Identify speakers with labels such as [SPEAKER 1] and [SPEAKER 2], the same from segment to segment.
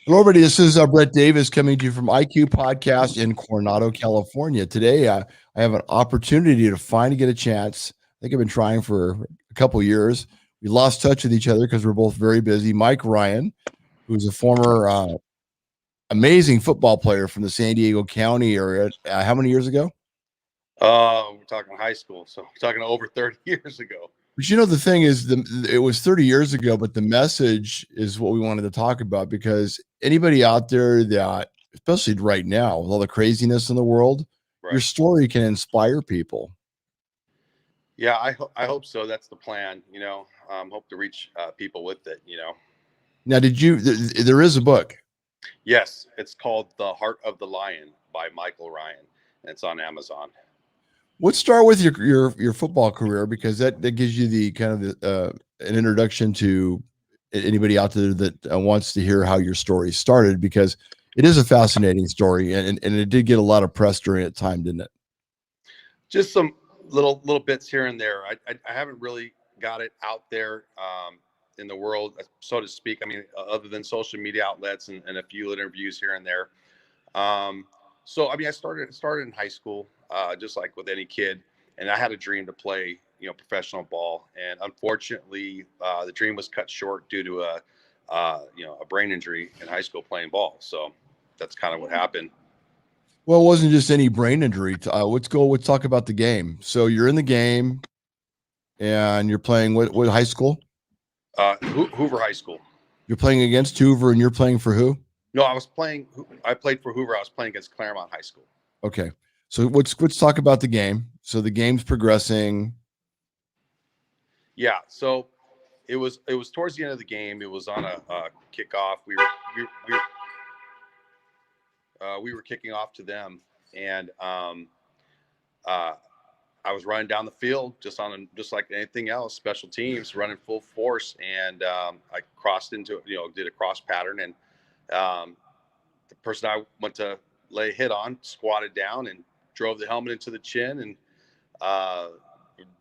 [SPEAKER 1] Hello, everybody. This is Brett Davis coming to you from IQ Podcast in Coronado, California. Today, I have an opportunity to finally get a chance. I think I've been trying for a couple years. We lost touch with each other because we're both very busy. Mike Ryan, who's a former amazing football player from the San Diego County area. How many years ago?
[SPEAKER 2] We're talking high school, so we're talking over 30 years ago.
[SPEAKER 1] But the thing is, it was 30 years ago, but the message is what we wanted to talk about because anybody out there that, especially right now, with all the craziness in the world, your
[SPEAKER 2] Right.
[SPEAKER 1] story can inspire people.
[SPEAKER 2] Yeah, I hope so. That's the plan. Hope to reach people with it.
[SPEAKER 1] Now, there is a book.
[SPEAKER 2] Yes, it's called The Heart of the Lion by Michael Ryan, and it's on Amazon.
[SPEAKER 1] Let's start with your football career because that gives you the kind of an introduction to anybody out there that wants to hear how your story started because it is a fascinating story and it did get a lot of press during that time, didn't it?
[SPEAKER 2] Just some little bits here and there. I haven't really got it out there in the world, so to speak. I mean, other than social media outlets and a few interviews here and there. Um, so I mean, I started in high school, just like with any kid, and I had a dream to play, professional ball. And unfortunately, the dream was cut short due to a brain injury in high school playing ball. So that's kind of what happened.
[SPEAKER 1] Well, it wasn't just any brain injury. Let's go. Let's talk about the game. So you're in the game, and you're playing what high school?
[SPEAKER 2] Hoover High School.
[SPEAKER 1] You're playing against Hoover, and you're playing for who?
[SPEAKER 2] No, I played for Hoover. I was playing against Claremont High School.
[SPEAKER 1] Okay. So let's talk about the game. So the game's progressing.
[SPEAKER 2] Yeah. So it was towards the end of the game. It was on a kickoff. We were kicking off to them, and uh, I was running down the field just like anything else, special teams, running full force, and I crossed into did a cross pattern, and the person I went to lay a hit on squatted down and drove the helmet into the chin, and uh,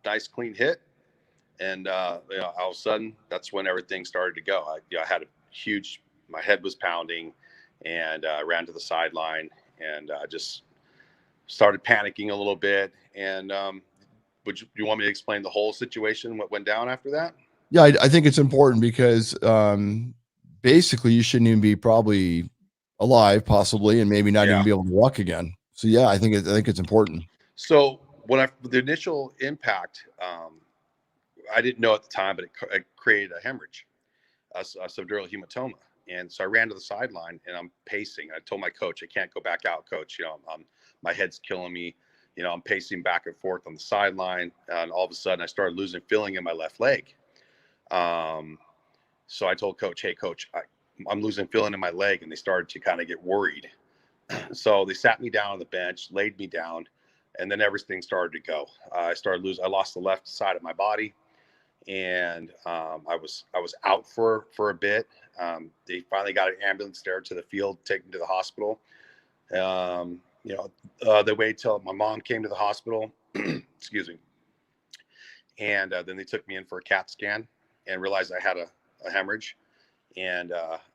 [SPEAKER 2] nice clean hit. And all of a sudden, that's when everything started to go. I had a huge, my head was pounding, and I ran to the sideline and just started panicking a little bit. And would you want me to explain the whole situation, what went down after that?
[SPEAKER 1] Yeah, I think it's important because basically you shouldn't even be probably alive, possibly, and maybe not even
[SPEAKER 2] Yeah.
[SPEAKER 1] be able to walk again. So yeah, I think it's important.
[SPEAKER 2] So the initial impact, I didn't know at the time, but it created a hemorrhage, a subdural hematoma. And so I ran to the sideline and I'm pacing. I told my coach, I can't go back out, coach. My head's killing me. I'm pacing back and forth on the sideline. And all of a sudden I started losing feeling in my left leg. Um, so I told coach, hey, coach, I'm losing feeling in my leg. And they started to kind of get worried. So they sat me down on the bench, laid me down, and then everything started to go. I lost the left side of my body, and I was out for a bit. They finally got an ambulance there to the field, taken to the hospital. They waited till my mom came to the hospital. Excuse me. And then they took me in for a CAT scan and realized I had a hemorrhage. And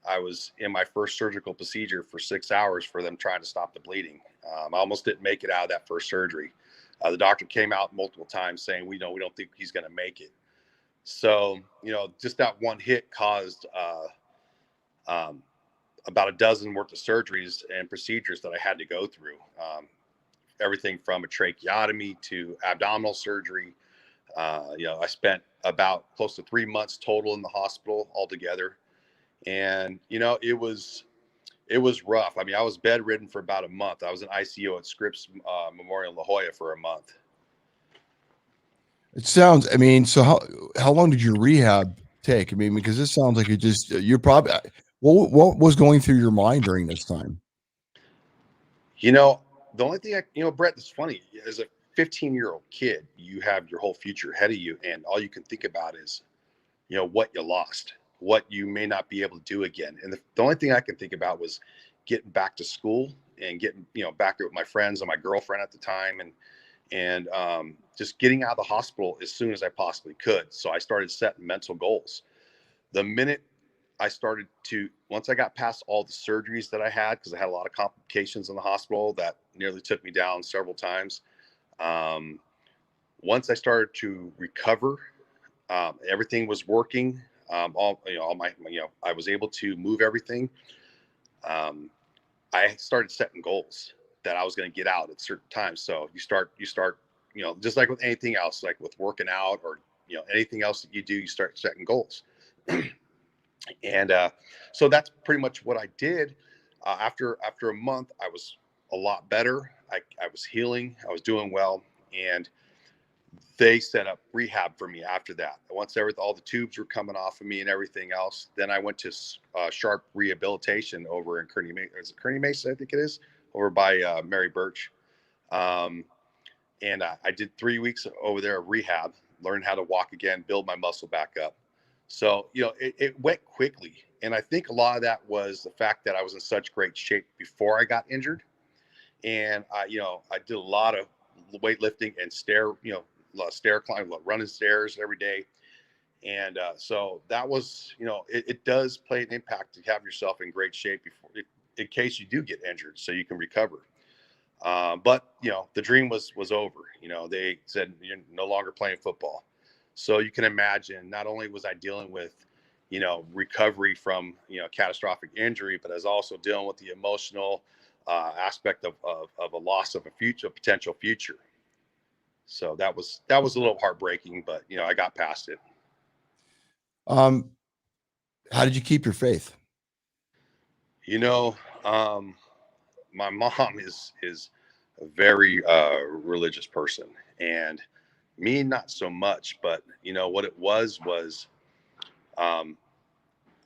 [SPEAKER 2] I was in my first surgical procedure for 6 hours for them trying to stop the bleeding. I almost didn't make it out of that first surgery. The doctor came out multiple times saying, we don't think he's going to make it. So, just that one hit caused um, about a dozen worth of surgeries and procedures that I had to go through. Everything from a tracheotomy to abdominal surgery. I spent about close to 3 months total in the hospital altogether. And, it was rough. I mean, I was bedridden for about a month. I was in ICU at Scripps Memorial La Jolla for a month.
[SPEAKER 1] It sounds. I mean, so how long did your rehab take? I mean, because this sounds like it just you're probably what was going through your mind during this time?
[SPEAKER 2] You know, the only thing Brett, that's funny, as a 15-year-old kid, you have your whole future ahead of you, and all you can think about is, what you lost, what you may not be able to do again. And the only thing I could think about was getting back to school and getting, back with my friends and my girlfriend at the time, and just getting out of the hospital as soon as I possibly could. So I started setting mental goals. The minute I started to, once I got past all the surgeries that I had, because I had a lot of complications in the hospital that nearly took me down several times. Um, Once I started to recover, everything was working. All my, I was able to move everything. Um, I started setting goals that I was going to get out at certain times. So you start, just like with anything else, like with working out or, anything else that you do, you start setting goals. And so that's pretty much what I did. After a month, I was a lot better. I was healing. I was doing well, and they set up rehab for me after that. Once all the tubes were coming off of me and everything else, then I went to Sharp Rehabilitation over in Kearney Mesa. Is it Kearney Mesa? I think it is, over by Mary Birch. Um, and I did 3 weeks over there of rehab, learned how to walk again, build my muscle back up. So it went quickly, and I think a lot of that was the fact that I was in such great shape before I got injured, and I did a lot of weightlifting and a lot of stair climbing, running stairs every day. And so that was, it does play an impact to have yourself in great shape in case you do get injured, so you can recover. But the dream was over. They said you're no longer playing football. So you can imagine, not only was I dealing with, recovery from catastrophic injury, but I was also dealing with the emotional aspect of a loss of a potential future. So that was a little heartbreaking, but I got past it.
[SPEAKER 1] Um, how did you keep your faith?
[SPEAKER 2] You know, um, my mom is a very religious person, and me not so much. But what it was um,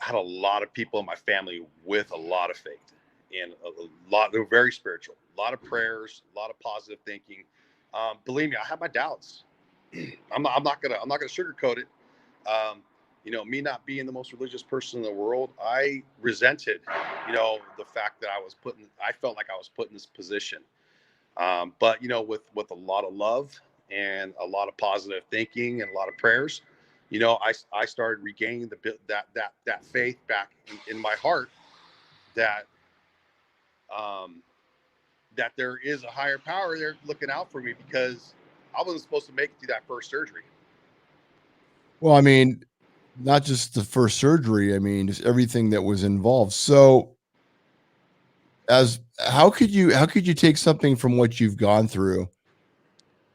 [SPEAKER 2] I had a lot of people in my family with a lot of faith, and a lot, they were very spiritual, a lot of prayers, a lot of positive thinking. Believe me, I have my doubts. I'm not gonna sugarcoat it. um, me not being the most religious person in the world, I resented, the fact that I felt like I was put in this position. But with a lot of love and a lot of positive thinking and a lot of prayers, I started regaining that faith back in my heart, that um, that there is a higher power there looking out for me, because I wasn't supposed to make it through that first surgery.
[SPEAKER 1] Well, I mean, not just the first surgery, I mean, just everything that was involved. So, as how could you take something from what you've gone through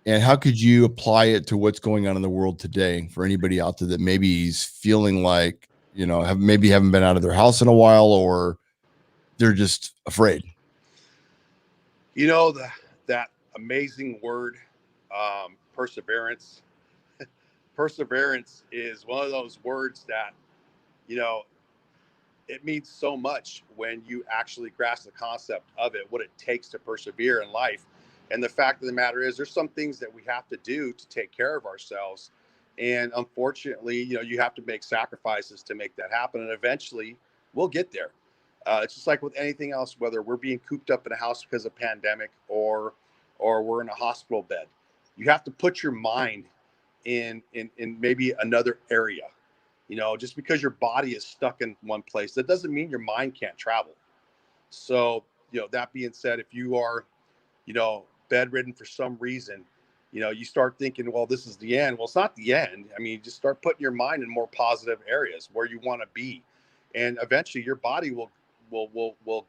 [SPEAKER 1] and how could you apply it to what's going on in the world today for anybody out there that maybe is feeling like, haven't been out of their house in a while or they're just afraid?
[SPEAKER 2] That amazing word, perseverance. Perseverance is one of those words that, you know it means so much when you actually grasp the concept of it, what it takes to persevere in life. And the fact of the matter is, there's some things that we have to do to take care of ourselves. And unfortunately, you have to make sacrifices to make that happen. And eventually we'll get there. It's just like with anything else, whether we're being cooped up in a house because of pandemic, or we're in a hospital bed. You have to put your mind in maybe another area. Just because your body is stuck in one place, that doesn't mean your mind can't travel. So, that being said, if you are, bedridden for some reason, you start thinking, well, this is the end. Well, it's not the end. I mean, just start putting your mind in more positive areas where you want to be. And eventually your body will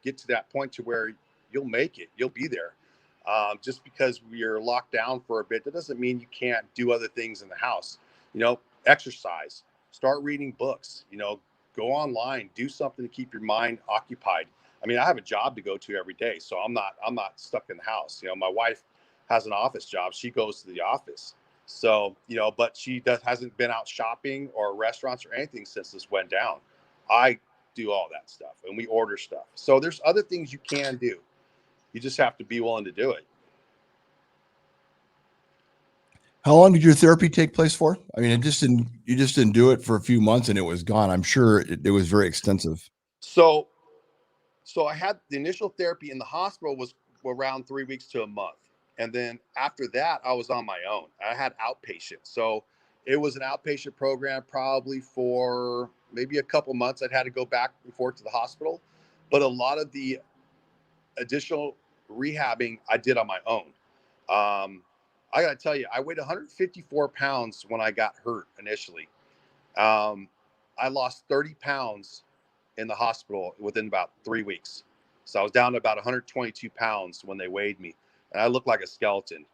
[SPEAKER 2] get to that point to where you'll make it. You'll be there. Just because you're locked down for a bit, that doesn't mean you can't do other things in the house. Exercise, start reading books, go online, do something to keep your mind occupied. I mean, I have a job to go to every day, so I'm not stuck in the house. My wife has an office job. She goes to the office. So, but hasn't been out shopping or restaurants or anything since this went down. I do all that stuff, and we order stuff. So there's other things you can do. You just have to be willing to do it.
[SPEAKER 1] How long did your therapy take place for? I mean, you just didn't do it for a few months and it was gone. I'm sure it was very extensive.
[SPEAKER 2] So so I had the initial therapy in the hospital was around 3 weeks to a month. And then after that, I was on my own. I had outpatient. So it was an outpatient program probably for maybe a couple months. I'd had to go back and forth to the hospital, but a lot of the additional rehabbing I did on my own. I got to tell you, I weighed 154 pounds when I got hurt initially. Um, I lost 30 pounds in the hospital within about 3 weeks. So I was down to about 122 pounds when they weighed me, and I looked like a skeleton.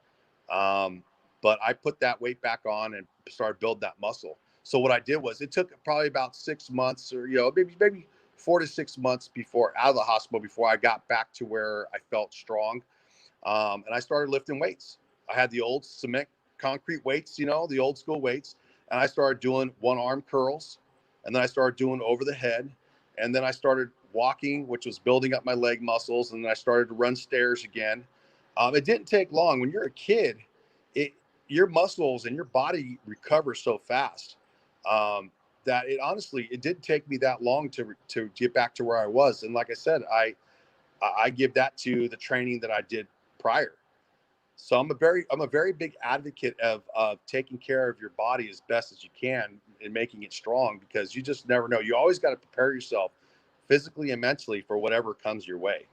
[SPEAKER 2] Um, but I put that weight back on and started building that muscle. So what I did was it took probably about 6 months, or maybe 4 to 6 months before out of the hospital before I got back to where I felt strong. And I started lifting weights. I had the old cement concrete weights, the old school weights, and I started doing one arm curls, and then I started doing over the head, and then I started walking, which was building up my leg muscles, and then I started to run stairs again. It didn't take long. When you're a kid, it your muscles and your body recover so fast that it didn't take me that long to get back to where I was. And like I said, I give that to the training that I did prior. So I'm a very big advocate of taking care of your body as best as you can and making it strong, because you just never know. You always got to prepare yourself physically and mentally for whatever comes your way.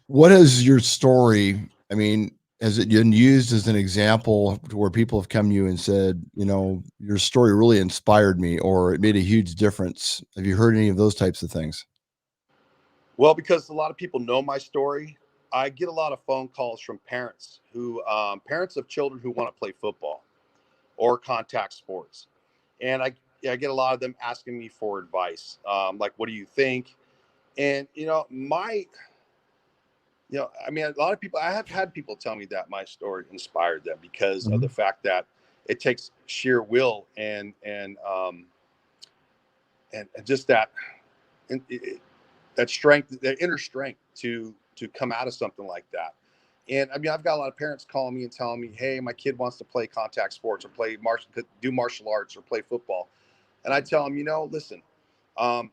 [SPEAKER 1] What has your story? I mean, has it been used as an example to where people have come to you and said, your story really inspired me, or it made a huge difference? Have you heard any of those types of things?
[SPEAKER 2] Well, because a lot of people know my story, I get a lot of phone calls from parents of children who want to play football or contact sports, and I get a lot of them asking me for advice, like, "What do you think?" And I mean, a lot of people. I have had people tell me that my story inspired them because of the
[SPEAKER 1] Mhm.
[SPEAKER 2] fact that it takes sheer will and just and that strength, that inner strength to come out of something like that. And I mean, I've got a lot of parents calling me and telling me, "Hey, my kid wants to play contact sports or do martial arts or play football," and I tell them, listen, um,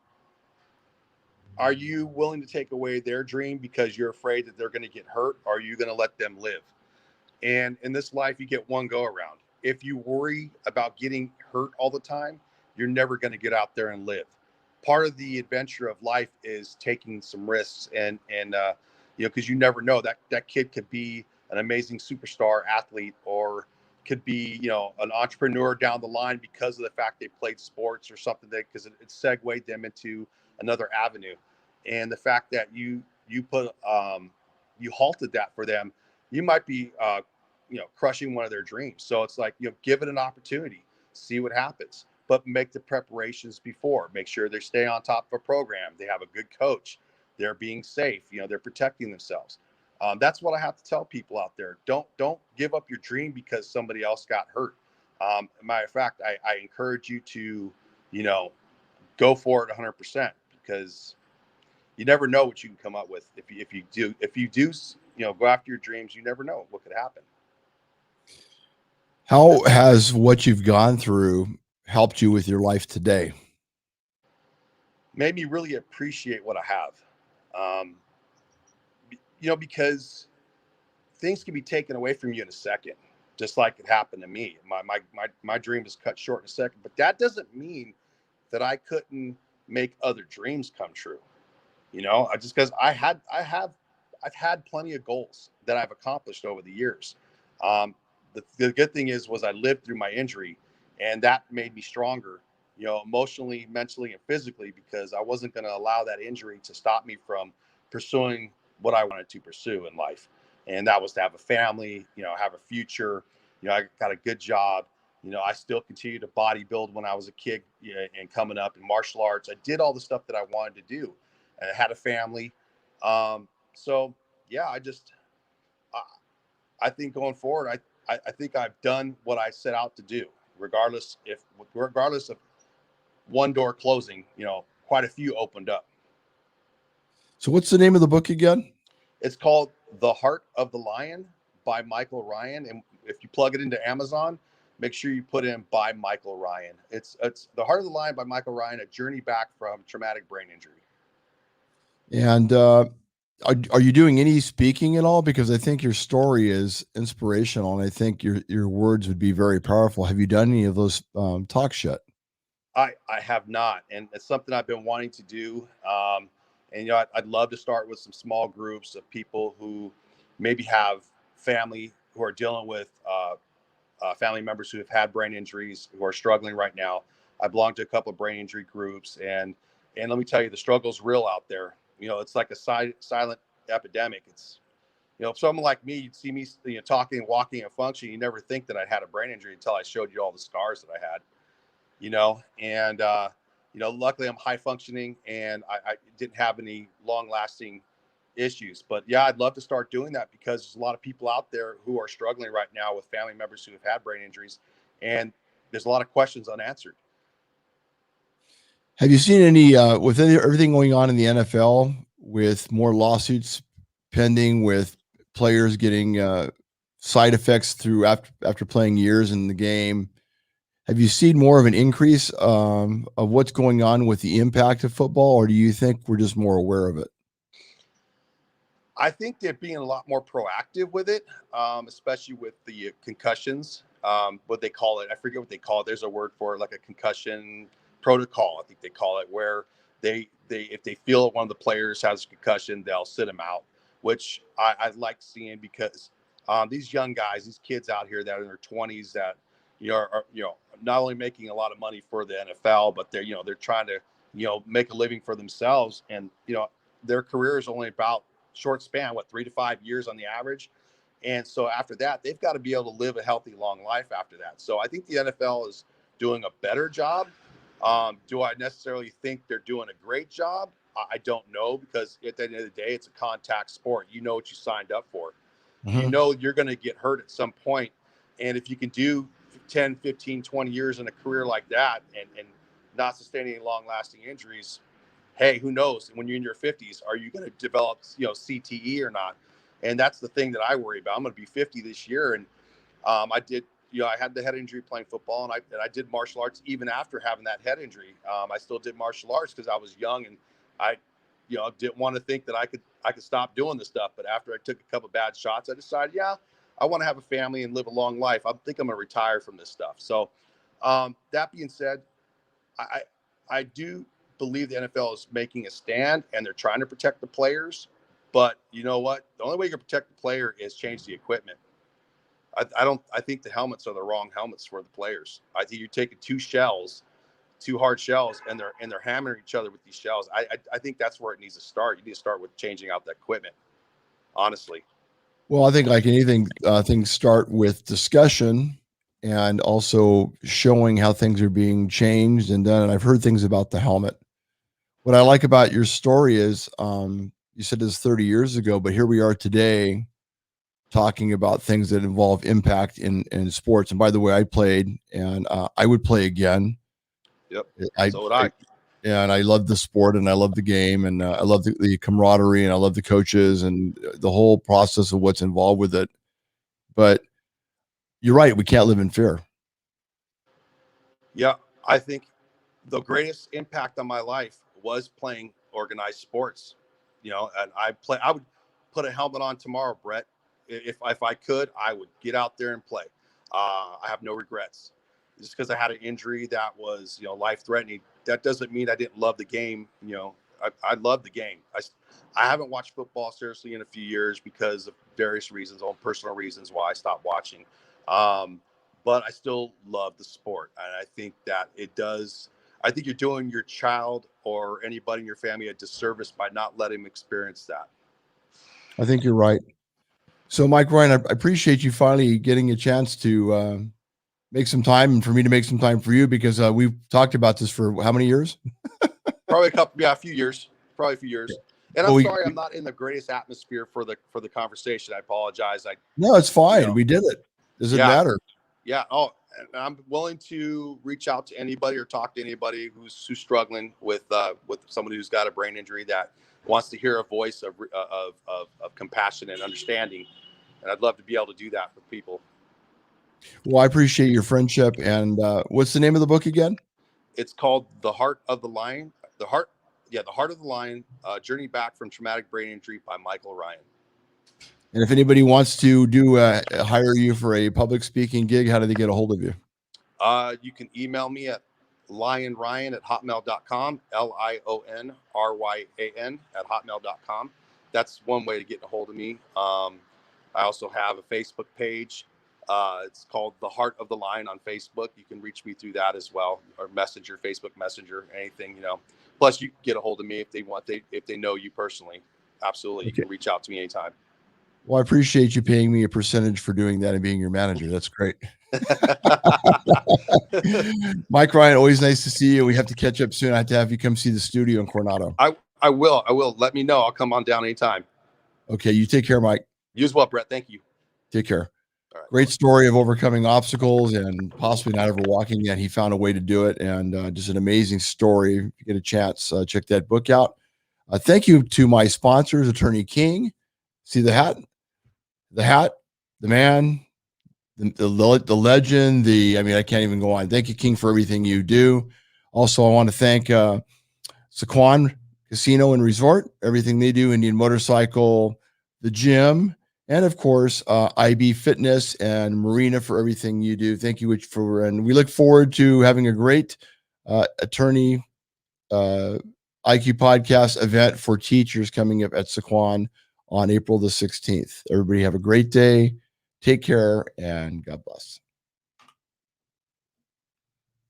[SPEAKER 2] are you willing to take away their dream because you're afraid that they're going to get hurt? Or are you going to let them live? And in this life, you get one go around. If you worry about getting hurt all the time, you're never going to get out there and live. Part of the adventure of life is taking some risks, and because you never know, that kid could be an amazing superstar athlete, or could be an entrepreneur down the line because of the fact they played sports or something, that because it segued them into another avenue. And the fact that you halted that for them, you might be crushing one of their dreams. So it's like, give it an opportunity, see what happens, but make the preparations before. Make sure they stay on top of a program. They have a good coach. They're being safe. They're protecting themselves. That's what I have to tell people out there. Don't give up your dream because somebody else got hurt. Matter of fact, I encourage you to, you know, go for it 100%, because you never know what you can come up with if you do go after your dreams. You never know what could happen.
[SPEAKER 1] How has what you've gone through helped you with your life today?
[SPEAKER 2] Made me really appreciate what I have. Um, because things can be taken away from you in a second, just like it happened to me. My dream was cut short in a second, but that doesn't mean that I couldn't make other dreams come true. I just because I've had plenty of goals that I've accomplished over the years. The good thing was I lived through my injury, and that made me stronger, emotionally, mentally, and physically, because I wasn't going to allow that injury to stop me from pursuing what I wanted to pursue in life. And that was to have a family, have a future. I got a good job. I still continue to bodybuild when I was a kid, and coming up in martial arts. I did all the stuff that I wanted to do, and I had a family. So yeah, I, I think going forward, I think I've done what I set out to do, regardless of one door closing, quite a few opened up.
[SPEAKER 1] So, what's the name of the book again?
[SPEAKER 2] It's called The Heart of the Lion by Michael Ryan. And if you plug it into Amazon, make sure you put in by Michael Ryan. It's The Heart of the Lion by Michael Ryan, a journey back from traumatic brain injury.
[SPEAKER 1] And are you doing any speaking at all? Because I think your story is inspirational, and I think your words would be very powerful. Have you done any of those talks yet?
[SPEAKER 2] I have not, and it's something I've been wanting to do. And I'd love to start with some small groups of people who maybe have family who are dealing with family members who have had brain injuries who are struggling right now. I belong to a couple of brain injury groups, and let me tell you, the struggle's real out there. It's like a silent epidemic. It's if someone like me, you'd see me, talking, walking, and functioning, you never think that I had a brain injury until I showed you all the scars that I had. And luckily I'm high functioning, and I didn't have any long lasting issues. But yeah, I'd love to start doing that because there's a lot of people out there who are struggling right now with family members who have had brain injuries, and there's a lot of questions unanswered.
[SPEAKER 1] Have you seen any with everything going on in the NFL with more lawsuits pending with players getting side effects through after playing years in the game? Have you seen more of an increase of what's going on with the impact of football, or do you think we're just more aware of it?
[SPEAKER 2] I think they're being a lot more proactive with it, especially with the concussions. What they call it, I forget what they call it. There's a word for it, like a concussion protocol, I think they call it, where they if they feel one of the players has a concussion, they'll sit him out, which I like seeing because these young guys, these kids out here that are in their 20s that are not only making a lot of money for the NFL, but they're trying to make a living for themselves, and their career is only about short span, 3 to 5 years on the average. And so after that, they've got to be able to live a healthy, long life after that. So I think the NFL is doing a better job. Do I necessarily think they're doing a great job? I don't know, because at the end of the day, it's a contact sport. You know what you signed up for.
[SPEAKER 1] Mm-hmm.
[SPEAKER 2] You're going to get hurt at some point. And if you can do 10, 15, 20 years in a career like that and not sustain any long lasting injuries, hey, who knows? When you're in your 50s, are you going to develop, CTE or not? And that's the thing that I worry about. I'm going to be 50 this year, and I had the head injury playing football, and I did martial arts even after having that head injury. I still did martial arts because I was young, and I, didn't want to think that I could stop doing this stuff. But after I took a couple of bad shots, I decided, yeah, I want to have a family and live a long life. I think I'm going to retire from this stuff. So, that being said, I I do believe the NFL is making a stand and they're trying to protect the players. But you know what? The only way you can protect the player is change the equipment. I don't. I think the helmets are the wrong helmets for the players. I think you're taking two hard shells, and they're hammering each other with these shells. I think that's where it needs to start. You need to start with changing out the equipment. Honestly.
[SPEAKER 1] Well, I think like anything, things start with discussion and also showing how things are being changed and done. And I've heard things about the helmet. What I like about your story is you said this 30 years ago, but here we are today talking about things that involve impact in sports. And by the way, I played and I would play again.
[SPEAKER 2] Yep.
[SPEAKER 1] I,
[SPEAKER 2] So would
[SPEAKER 1] I
[SPEAKER 2] I.
[SPEAKER 1] and I love the sport and I love the game and I love the camaraderie and I love the coaches and the whole process of what's involved with it. But you're right, we can't live in fear.
[SPEAKER 2] Yeah, I think the greatest impact on my life was playing organized sports. And I would put a helmet on tomorrow, Brett. If I could, I would get out there and play. I have no regrets. Just because I had an injury that was life threatening, that doesn't mean I didn't love the game. I love the game. I haven't watched football seriously in a few years because of various reasons, all personal reasons why I stopped watching. Um, but I still love the sport. And I think that it does. I think you're doing your child or anybody in your family a disservice by not letting them experience that.
[SPEAKER 1] I think you're right. So, Mike Ryan, I appreciate you finally getting a chance to make some time and for me to make some time for you because we've talked about this for how many years?
[SPEAKER 2] Probably a few years. Probably a few years. And I'm
[SPEAKER 1] Well,
[SPEAKER 2] sorry, I'm not in the greatest atmosphere for the conversation. I apologize.
[SPEAKER 1] no, it's fine.
[SPEAKER 2] Know,
[SPEAKER 1] We did it. Does it
[SPEAKER 2] yeah,
[SPEAKER 1] matter?
[SPEAKER 2] yeah. Oh, and I'm willing to reach out to anybody or talk to anybody who's struggling with somebody who's got a brain injury that wants to hear a voice of compassion and understanding. And I'd love to be able to do that with people.
[SPEAKER 1] Well, I appreciate your friendship. And what's the name of the book again?
[SPEAKER 2] It's called The Heart of the Lion. The Heart of the Lion, Journey Back from Traumatic Brain Injury by Michael Ryan.
[SPEAKER 1] And if anybody wants to hire you for a public speaking gig, how do they get a hold of you?
[SPEAKER 2] You can email me at lionryan@hotmail.com, LIONRYAN@hotmail.com. That's one way to get a hold of me. I also have a Facebook page. It's called The Heart of the Lion on Facebook. You can reach me through that as well, or Messenger, Facebook Messenger, anything, you know. Plus, you can get a hold of me if they want, if they know you personally. Absolutely, you can reach out to me anytime.
[SPEAKER 1] Well, I appreciate you paying me a percentage for doing that and being your manager. That's great. Mike Ryan, always nice to see you. We have to catch up soon. I have to have you come see the studio in Coronado.
[SPEAKER 2] I will. Let me know. I'll come on down anytime.
[SPEAKER 1] Okay, you take care, Mike.
[SPEAKER 2] You as well, Brett. Thank you.
[SPEAKER 1] Take care.
[SPEAKER 2] All right.
[SPEAKER 1] Great story of overcoming obstacles and possibly not ever walking, yet he found a way to do it. And just an amazing story. If you get a chance, check that book out. Thank you to my sponsors, Attorney King. See the hat, the man, the legend, I mean, I can't even go on. Thank you, King, for everything you do. Also, I want to thank Saquon Casino and Resort, everything they do, Indian Motorcycle, the gym, and of course, IB Fitness and Marina for everything you do. Thank you and we look forward to having a great attorney IQ podcast event for teachers coming up at Saquon on April the 16th. Everybody have a great day. Take care and God bless.